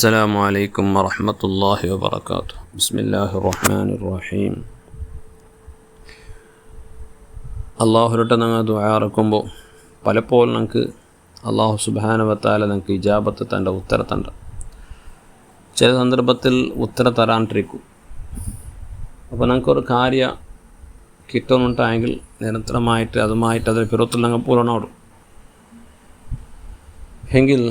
السلام عليكم ورحمة الله وبركاته. بسم الله الرحمن الرحيم. അള്ളാഹുരുടെ ഞങ്ങൾ ദുആ ഇറക്കുമ്പോൾ പലപ്പോഴും നമുക്ക് അള്ളാഹു സുബ്ഹാനഹു വ തആല നമുക്ക് ഇജാബത്ത് തൻ്റെ ഉത്തരത്തണ്ട ചില സന്ദർഭത്തിൽ ഉത്തരം തരാണ്ടിരിക്കും. അപ്പോൾ നമുക്കൊരു കാര്യം കിട്ടുന്നുണ്ടെങ്കിൽ നിരന്തരമായിട്ട് അതുമായിട്ട് അതിൽ പിറത്തിൽ ഞങ്ങൾ പൂർണ്ണമാടും എങ്കിൽ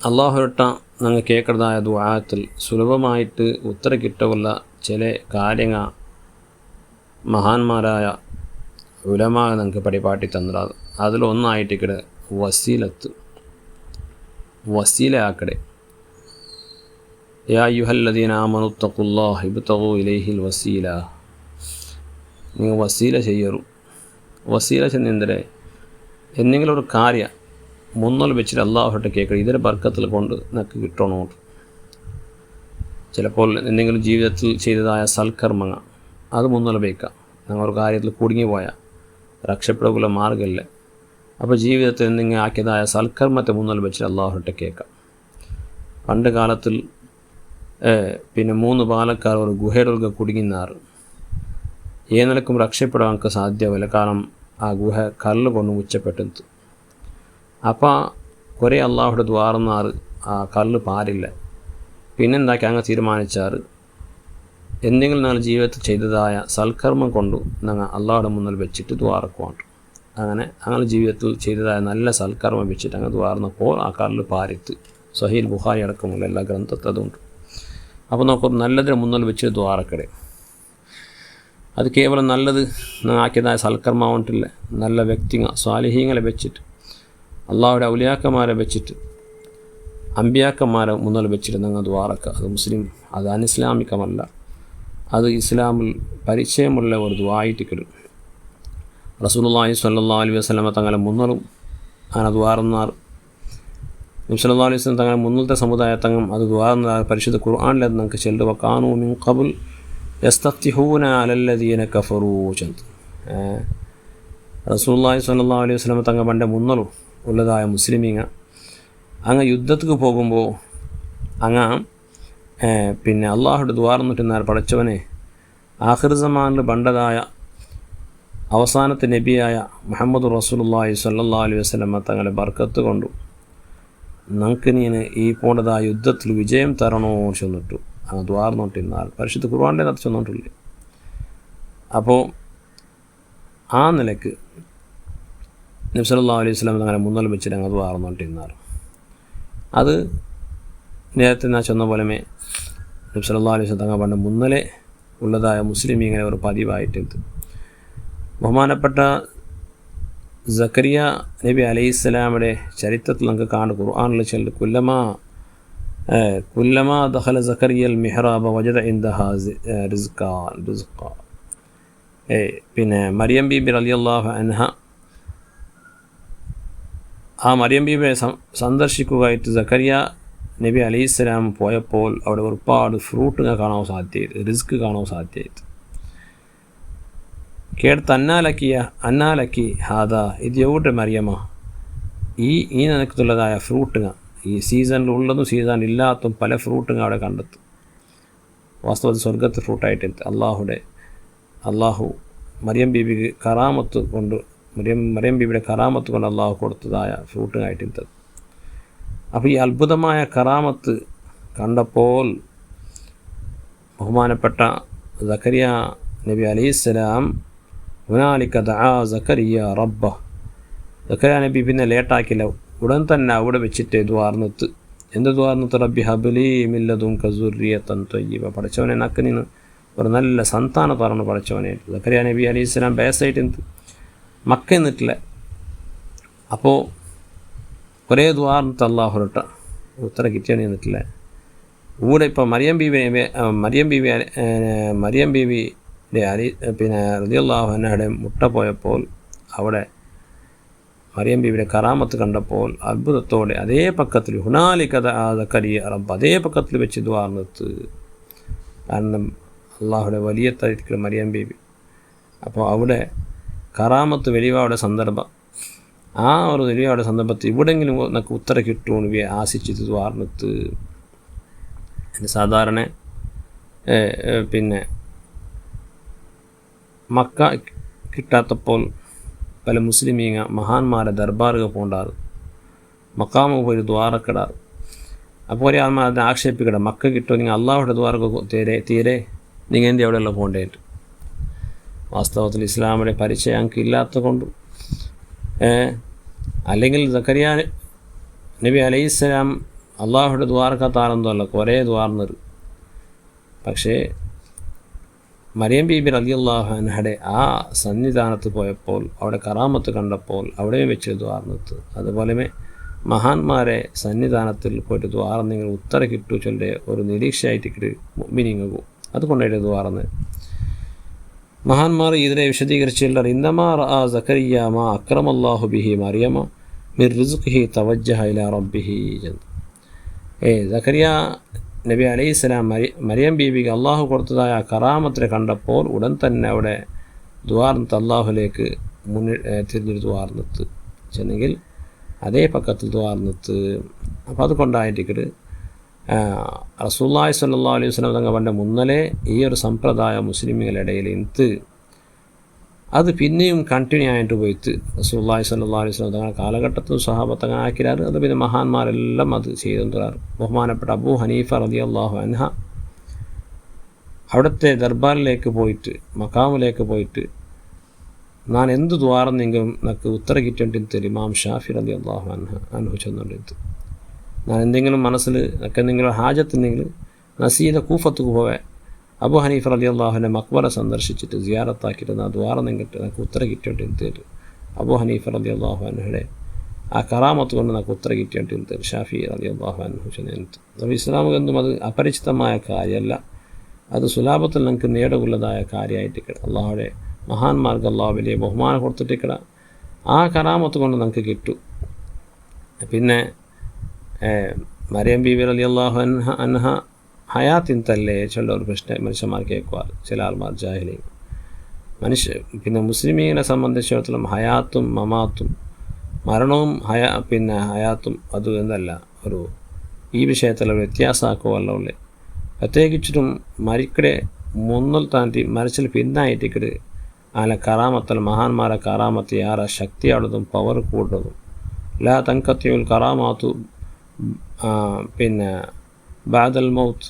അള്ളാഹുരട്ട ഞങ്ങൾ കേൾക്കുന്നതായ ദുആത്തിൽ സുലഭമായിട്ട് ഉത്തരം കിട്ടുള്ള ചില കാര്യങ്ങൾ മഹാന്മാരായ ഉലമാ ഞങ്ങൾക്ക് പരിപാടി തന്നത്. അതിലൊന്നായിട്ട് വസീലയാക്കടെ യാ അയ്യുഹല്ലദീന ആമനു തഖുല്ലാഹ ഇബ്തഗൂ ഇലൈഹിൽ വസീല. നിങ്ങൾ വസീല ചെയ്യറു. വസീല ചെന്നെന്തരെ എന്തെങ്കിലും ഒരു കാര്യം മുന്നൽ വെച്ചിട്ട് അള്ളാഹുട്ട് കേൾക്കണം. ഇതിൻ്റെ ബർക്കത്തിൽ കൊണ്ട് നമുക്ക് കിട്ടണോ. ചിലപ്പോൾ എന്തെങ്കിലും ജീവിതത്തിൽ ചെയ്തതായ സൽക്കർമ്മങ്ങൾ അത് മുന്നൽ വയ്ക്കാം. ഞങ്ങളൊരു കാര്യത്തിൽ കുടുങ്ങിപ്പോയാൽ രക്ഷപ്പെടുകയുള്ള മാർഗ്ഗമില്ല. അപ്പോൾ ജീവിതത്തിൽ എന്തെങ്കിലും ആക്കിയതായ സൽക്കർമ്മത്തെ മുന്നൽ വെച്ചിട്ട് അള്ളാഹുട്ട് കേൾക്കാം. പണ്ട് കാലത്തിൽ പിന്നെ 3 ബാലക്കാർ ഒരു ഗുഹയുടെ കുടുങ്ങിനാറ്. ഏനിലക്കും രക്ഷപ്പെടാൻ നമുക്ക് സാധ്യമല്ല. കാരണം ആ ഗുഹ കല്ല് കൊണ്ട് മുച്ചപ്പെട്ടത്. അപ്പോൾ കുറേ അള്ളാഹുടെ ദ്വാർന്നാറ് ആ കല്ല് പാരില്ല. പിന്നെന്താക്കി അങ്ങ് തീരുമാനിച്ചാറ് എന്തെങ്കിലും ഞങ്ങൾ ജീവിതത്തിൽ ചെയ്തതായ സൽക്കർമ്മം കൊണ്ടു ഞങ്ങൾ അള്ളാഹുടെ മുന്നിൽ വെച്ചിട്ട് ദ്വാറക്കുവാണ്ട്. അങ്ങനെ ജീവിതത്തിൽ ചെയ്തതായ നല്ല സൽക്കർമ്മം വെച്ചിട്ട് അങ്ങ് ദ്വാർന്നപ്പോൾ ആ കല്ല് പാരിത്ത്. സഹീൽ ബുഖാരി അടക്കമുള്ള എല്ലാ ഗ്രന്ഥത്തിൽ അതുണ്ട്. അപ്പോൾ നമുക്ക് നല്ലതിന് മുന്നിൽ വെച്ചിട്ട് ദ്വാറക്കടെ. അത് കേവലം നല്ലത് ആക്കിയതായ സൽക്കർമ്മമായിട്ടില്ല. നല്ല വ്യക്തിങ്ങൾ സ്വാലിഹീങ്ങളെ വെച്ചിട്ട് അള്ളാഹുടെ ഔലിയാക്കന്മാരെ വെച്ചിട്ട് അമ്പിയാക്കന്മാരെ മുന്നിൽ വെച്ചിട്ട് ഞങ്ങൾ ദ്വാറക്കുക. അത് മുസ്ലിം, അത് അനിസ്ലാമികമല്ല. അത് ഇസ്ലാമിൽ പരിചയമുള്ള ഒരു ദ്വായിട്ട് കിടും. റസൂലുള്ളാഹി സ്വല്ലല്ലാഹു അലൈഹി വസല്ലമ തങ്ങളെ മുന്നലും അങ്ങനെ ദ്വാറുന്നാർ. നബി സല്ലല്ലാഹു അലൈഹി വസല്ലം തങ്ങളെ മുന്നിലത്തെ സമുദായത്തങ്ങം അത് ദ്വാറുന്ന പരിശുദ്ധ ഖുർആനിലത് നമുക്ക് ചെല്ലുക. കാനൂ മിൻ ഖബൽ യസ്തഫ്തിഹൂന അലല്ലദീന കഫറൂ ചന്ത്. റസൂലുള്ളാഹി സ്വല്ലല്ലാഹു അലൈഹി വസല്ലം തങ്ങൾ പണ്ട് മുന്നലും ഉള്ളതായ മുസ്ലിമീങ്ങൾ അങ്ങ് യുദ്ധത്തിന് പോകുമ്പോൾ അങ്ങ് പിന്നെ അള്ളാഹുടെ ദ്വാർന്നിട്ടുന്നാർ പഠിച്ചവനെ ആഖിർ സമാനിൽ പണ്ടതായ അവസാനത്തെ നബിയായ മുഹമ്മദ് റസൂലുള്ളാഹി സ്വല്ലല്ലാഹു അലൈഹി വസല്ലം തങ്ങളെ ബർക്കത്ത് കൊണ്ടു നമുക്ക് നീന് ഈ പോണ്ടതായ യുദ്ധത്തിൽ വിജയം തരണോ ചെന്നിട്ടു അങ്ങ് ദ്വാർന്നിട്ടിരുന്നാൽ പരിശുദ്ധ ഖുർആനിലെ അത് ചെന്നിട്ടില്ലേ. അപ്പോൾ ആ നിലക്ക് നബി സല്ലല്ലാഹു അലൈഹി വസല്ലം തങ്ങളെ മുന്നിൽ വെച്ചിട്ട് അങ്ങ് ദ്വാർന്നിട്ടിരുന്നാർ. അത് നേരത്തെ ഞാൻ ചെന്ന പോലെ നബി സല്ലല്ലാഹു അലൈഹി വസല്ലം തങ്ങൾ പണ്ട് മുന്നിലെ ഉള്ളതായ മുസ്ലിം ഇങ്ങനെ ഒരു പതിവായിട്ടുണ്ട്. ബഹുമാനപ്പെട്ട സക്കരിയ നബി അലൈഹിസ്സലാമിൻ്റെ ചരിത്രത്തിൽ നമുക്ക് കാണും. ഖുർആനിൽ ചെല്ലു കുല്ലമാ ദഖല സക്കരിയൽ മിഹ്റാബ വജദ ഇൻദഹാ റിസ്ഖ. പിന്നെ മറിയം ബീബി റളിയല്ലാഹു അൻഹ ആ മറിയം ബീബിയെ സന്ദർശിക്കുകയായിട്ട് സക്കരിയ നബി അലൈഹിസ്സലാം പോയപ്പോൾ അവിടെ ഒരുപാട് ഫ്രൂട്ടുകൾ കാണാൻ സാധ്യത, റിസ്ക് കാണാൻ സാധ്യത. കേട്ട് അന്നാലക്കി ഹാദ ഇത് എവിടെ മറിയമ്മ ഈ നിനക്കുള്ളതായ ഫ്രൂട്ടുകൾ ഈ സീസണിലുള്ളതും സീസൺ ഇല്ലാത്തതും പല ഫ്രൂട്ടുകൾ അവിടെ കണ്ടെത്തും. വാസ്തവത്തിൽ സ്വർഗത്ത് ഫ്രൂട്ടായിട്ട് അള്ളാഹു മറിയം ബീബിക്ക് കറാമത്ത് കൊണ്ട് മറിയം ബീബിയുടെ കറാമത്ത് കൊണ്ട് അള്ളാഹു കൊടുത്തതായ ഫ്രൂട്ടുകളായിട്ട്. അപ്പോൾ ഈ അത്ഭുതമായ കറാമത്ത് കണ്ടപ്പോൾ ബഹുമാനപ്പെട്ട സക്കരിയ നബി അലൈഹിസ്സലാം ഹുനാലിക ദഅ സക്കരിയ റബ്ബ. സക്കരിയ നബി പിന്നെ ലേട്ടാക്കില്ല, ഉടൻ തന്നെ അവിടെ വെച്ചിട്ട് ദ്വാർന്നത്ത് റബ്ബി ഹബ്ലി മിൻ ലദുൻക സുർരിയതൻ ത്വയ്യിബ. പഠിച്ചവനെ നക്ക് നിന്ന് ഒരു നല്ല സന്താനം പറഞ്ഞു പഠിച്ചവനെ. സക്കരിയ നബി അലൈഹിസ്സലാം ബേസായിട്ട് മക്ക നിന്നിട്ടില്ല. അപ്പോൾ കുറേ ദ്വാർന്നത്ത് അള്ളാഹുരട്ട ഉത്തരം കിട്ടിയാണ് നിന്നിട്ടില്ല. ഇവിടെ ഇപ്പോൾ മറിയം ബീവിയുടെ പിന്നെ റളിയല്ലാഹു അൻഹയുടെ മുട്ട പോയപ്പോൾ അവിടെ മറിയം ബീവിയുടെ കറാമത്ത് കണ്ടപ്പോൾ അത്ഭുതത്തോടെ അതേ പക്കത്തിൽ ഹുനാലിക ദഅ സക്കരിയ റബ്ബ് അതേ പക്കത്തിൽ വെച്ച് ദ്വാർന്നത്ത്. കാരണം അള്ളാഹുടെ വലിയ തരിക്കൽ മറിയം ബീവി. അപ്പോൾ അവിടെ കറാമത്ത് വെളിവായുടെ സന്ദർഭം ആ ഒരു വലിയ സന്ദർഭത്തിൽ ഇവിടെയെങ്കിലും നമുക്ക് ഉത്തരം കിട്ടുമെന്ന് ആശിച്ചിട്ട് വാർന്നത്ത് സാധാരണ പിന്നെ മക്ക കിട്ടാത്തപ്പോൾ പല മുസ്ലിമീങ്ങ മഹാന്മാരെ ദർബാറുകൾ പോണ്ടാറ്, മക്കാമ പോയി ദ്വാരക്കിടാറ്. അപ്പോൾ ഒരു ആത്മാ അതിനെ ആക്ഷേപിക്കട, മക്ക കിട്ടുമോ നിങ്ങൾ അള്ളാഹുടെ ദ്വാരക തീരെ നിങ്ങൾ എന്ത് എവിടെയുള്ള പോകേണ്ടത്. വാസ്തവത്തിൽ ഇസ്ലാമിൻ്റെ പരിചയം ഞങ്ങൾക്ക് ഇല്ലാത്ത കൊണ്ടും അല്ലെങ്കിൽ സക്കരിയ നബി അലൈഹിസ്സലാം അള്ളാഹുടെ ദ്വാരക്കത്താറെന്തോ അല്ല, കുറേ ദ്വാർന്നത്. പക്ഷേ മറിയം ബീബി റളിയല്ലാഹു അൻഹയുടെ ആ സന്നിധാനത്ത് പോയപ്പോൾ അവിടെ കറാമത്ത് കണ്ടപ്പോൾ അവിടെയും വെച്ച് ദ്വാർന്നത്. അതുപോലെ മഹാന്മാരെ സന്നിധാനത്തിൽ പോയിട്ട് ദ്വാരം നിങ്ങൾ ഉത്തര കിട്ടു ചൊല്ലെ ഒരു നിരീക്ഷയായിട്ട് മുഅ്മിനീങ്ങും അതുകൊണ്ടായിട്ട് ദ്വാർന്ന്. മഹാന്മാർ ഇതിനെ വിശദീകരിച്ചില്ല. ഇന്നമാ റഅ സക്കരിയ മാ അക്രമല്ലാഹു ബിഹി മറിയമ മിർ റിസ്ഖിഹി തവജ്ജഹ ഇലാ റബ്ബിഹി. സക്കരിയ നബി അലൈഹിസ്സലാം മറിയം ബീബിക്ക് അള്ളാഹു കൊടുത്തതായ കറാമത്തിനെ കണ്ടപ്പോൾ ഉടൻ തന്നെ അവിടെ ദ്വാർന്നിട്ട് അള്ളാഹുലേക്ക് തിരിഞ്ഞൊരു ദ്വാർന്നിട്ട് ചെന്നെങ്കിൽ അതേ പക്കത്തിൽ ദ്വാർന്നിട്ട്. അപ്പോൾ അതുകൊണ്ടായിട്ട് റസൂലുള്ളാഹി സ്വല്ലല്ലാഹു അലൈഹി വസല്ലം തങ്ങൾ പണ്ട് മുന്നലേ ഈ ഒരു സമ്പ്രദായം മുസ്ലിമുകളുടെ ഇടയിൽ ഇന്ന് അത് പിന്നെയും കണ്ടിന്യൂ ആയിട്ട് പോയിട്ട് റസൂലുള്ളാഹി സ്വല്ലല്ലാഹു അലൈഹി വസല്ലം തങ്ങളുടെ കാലഘട്ടത്തിൽ സ്വഹാബത്ത് അങ്ങനെ ആക്കിയാറ്. അത് പിന്നെ മഹാന്മാരെല്ലാം അത് ചെയ്തുകൊണ്ടിരാറ്. ബഹുമാനപ്പെട്ട അബൂ ഹനീഫ റളിയല്ലാഹു അൻഹ അവിടുത്തെ ദർബാറിലേക്ക് പോയിട്ട് മക്കാമിലേക്ക് പോയിട്ട് ഞാൻ എന്ത് ദ്വാരന്നെങ്കിലും എനിക്ക് ഉത്തര കിട്ടേണ്ടി ഇമാം ഷാഫി റളിയല്ലാഹു അൻഹു ചെന്നുകൊണ്ടിരുന്നത്. ഞാൻ എന്തെങ്കിലും മനസ്സിൽ എനിക്ക് എന്തെങ്കിലും ഹാജത്തുണ്ടെങ്കിൽ നസീദ കൂഫത്തുക്ക് പോവേ അബൂ ഹനീഫ റളിയല്ലാഹുവിൻ്റെ മക്ബറ സന്ദർശിച്ചിട്ട് സിയാറത്താക്കിയിട്ട് ആ ദ്വാരം നിങ്ങിട്ട് എനിക്ക് ഉത്തര കിട്ടേണ്ടി അബൂ ഹനീഫ റളിയല്ലാഹു അൻഹുടെ ആ കറാമത്ത് കൊണ്ട് നമുക്ക് ഉത്തര കിട്ടേണ്ടി ഷാഫി റളിയല്ലാഹു അൻഹു ചെന്നിട്ട്. അപ്പോൾ ഇസ്ലാമുകൊന്നും അത് അപരിചിതമായ കാര്യമല്ല, അത് സുലാഭത്തിൽ നമുക്ക് നേടുള്ളതായ കാര്യമായിട്ട് അള്ളാഹുടെ മഹാന്മാർക്ക് അള്ളാഹു വലിയ ബഹുമാനം കൊടുത്തിട്ടിക്കട ആ കറാമത്ത് കൊണ്ട് നമുക്ക് കിട്ടും. പിന്നെ മറിയം ബീബി റളിയല്ലാഹു അൻഹ ഹയാത്തിൻ തല്ലേ ചില ഒരു പ്രശ്നം മനുഷ്യന്മാർ കേൾക്കുവാറ്, ചില ആൾമാർ ജാഹിലി പിന്നെ മുസ്ലിമീനെ സംബന്ധിച്ചിടത്തോളം ഹയാത്തും മമാത്തും മരണവും ഹയാത്തും അത് എന്നല്ല ഒരു ഈ വിഷയത്തിൽ വ്യത്യാസമാക്കുമല്ലോ ഉള്ളേ. പ്രത്യേകിച്ചിട്ടും മരിക്കടെ മുന്നൽ താണ്ടി മരിച്ചിൽ പിന്നായിട്ടിക്കട് അതിലെ കറാമത്തിൽ മഹാന്മാരെ കറാമത്ത് യാറെ ശക്തിയാടുന്നതും പവർ കൂടുന്നതും ലാ തൻകത്തിയുൽ കറാമാത്തു പിന്നെ ബാദൽ മൗത്ത്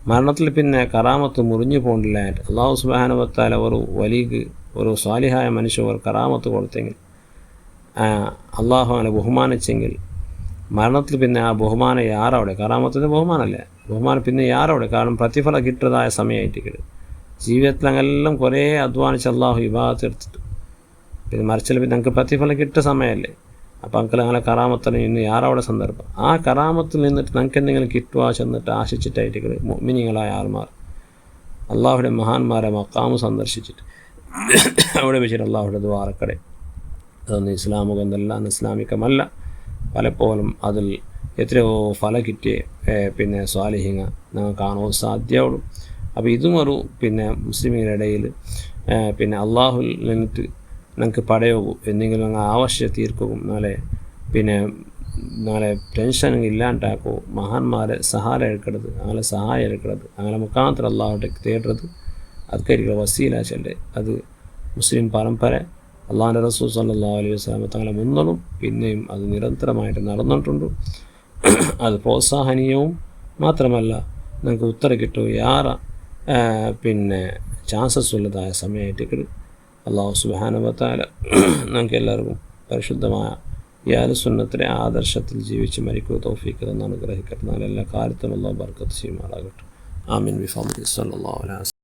മരണത്തിൽ പിന്നെ കറാമത്ത് മുറിഞ്ഞു പോകണ്ടില്ല. അള്ളാഹു സുബ്ഹാനഹു വ തആല ഒരു വലിയ ഒരു സ്വാലിഹായ മനുഷ്യർ കറാമത്ത് കൊടുത്തെങ്കിൽ അള്ളാഹു അവനെ ബഹുമാനിച്ചെങ്കിൽ മരണത്തിൽ പിന്നെ ആ ബഹുമാനം യാറവിടെ കറാമത്തിൻ്റെ ബഹുമാനമല്ലേ, ബഹുമാനം പിന്നെ യാറവിടെ. കാരണം പ്രതിഫലം കിട്ടുന്നതായ സമയമായിട്ട് ജീവിതത്തിൽ അങ്ങെല്ലാം കുറേ അധ്വാനിച്ച് അള്ളാഹു ഇബാദത്ത് എടുത്തിട്ട് പിന്നെ മരിച്ചാൽ പിന്നെ ഞങ്ങൾക്ക് പ്രതിഫലം കിട്ടിയ സമയമല്ലേ. അപ്പോൾ അങ്കിൾ അങ്ങനെ കറാമത്തിന് ഇന്ന് യാറവിടെ സന്ദർഭം ആ കറാമത്തിൽ നിന്നിട്ട് നമുക്ക് എന്തെങ്കിലും കിട്ടുക ചെന്നിട്ട് ആശിച്ചിട്ടായിട്ട് മുഅ്മിനീങ്ങളായ ആൾമാർ അള്ളാഹുടെ മഹാന്മാരെ മക്കാമ് സന്ദർശിച്ചിട്ട് അവിടെ വെച്ചിട്ട് അള്ളാഹുടെ ദ്വാരക്കടെ അതൊന്നും ഇസ്ലാമുകൊന്നല്ല, ഇസ്ലാമികമല്ല. പലപ്പോഴും അതിൽ എത്രയോ ഫല കിട്ടിയ പിന്നെ സ്വാലിഹിങ്ങ ഞങ്ങൾ കാണുവാൻ സാധ്യമുള്ളൂ. അപ്പോൾ ഇതും ഒരു പിന്നെ മുസ്ലിമുകളുടെ ഇടയിൽ പിന്നെ അള്ളാഹുൽ നിന്നിട്ട് ഞങ്ങൾക്ക് പടയോഗും എന്തെങ്കിലും ആവശ്യം തീർക്കും പിന്നെ ടെൻഷൻ ഇല്ലാണ്ടാക്കോ മഹാന്മാരെ സഹായം എടുക്കരുത്, അങ്ങനെ സഹായം എടുക്കരുത്, അങ്ങനെ മുഖാന്തരം അള്ളാഹുടെ തേടുന്നത് അതൊക്കെ വസീല ചെല്ലേ. അത് മുസ്ലിം പരമ്പര അള്ളാഹുൻ്റെ റസൂൽ സല്ലല്ലാഹു അലൈഹി വസല്ലം തങ്ങളെ മുന്നലും പിന്നെയും അത് നിരന്തരമായിട്ട് നടന്നിട്ടുണ്ട്. അത് പ്രോത്സാഹനീയവും മാത്രമല്ല നമുക്ക് ഉത്തരം കിട്ടും യാറെ പിന്നെ ചാൻസസ് ഉള്ളതായ സമയമായിട്ട് അള്ളാഹു സുബ്ഹാനഹു വ തആല നമുക്ക് എല്ലാവർക്കും പരിശുദ്ധമായ ഈ അഹ്ലുസുന്നത്തിലെ ആദർശത്തിൽ ജീവിച്ച് മരിക്കുക തൗഫീഖ് തന്ന് അനുഗ്രഹിക്കട്ടെ. എല്ലാ കാര്യത്തിലും അള്ളാഹു ബർക്കത്ത് ചെയ്യുമാറാകട്ടെ. ആമീൻ ബിഫദ്ലിഹി സ്വല്ലല്ലാഹു അലൈഹി വസല്ലം.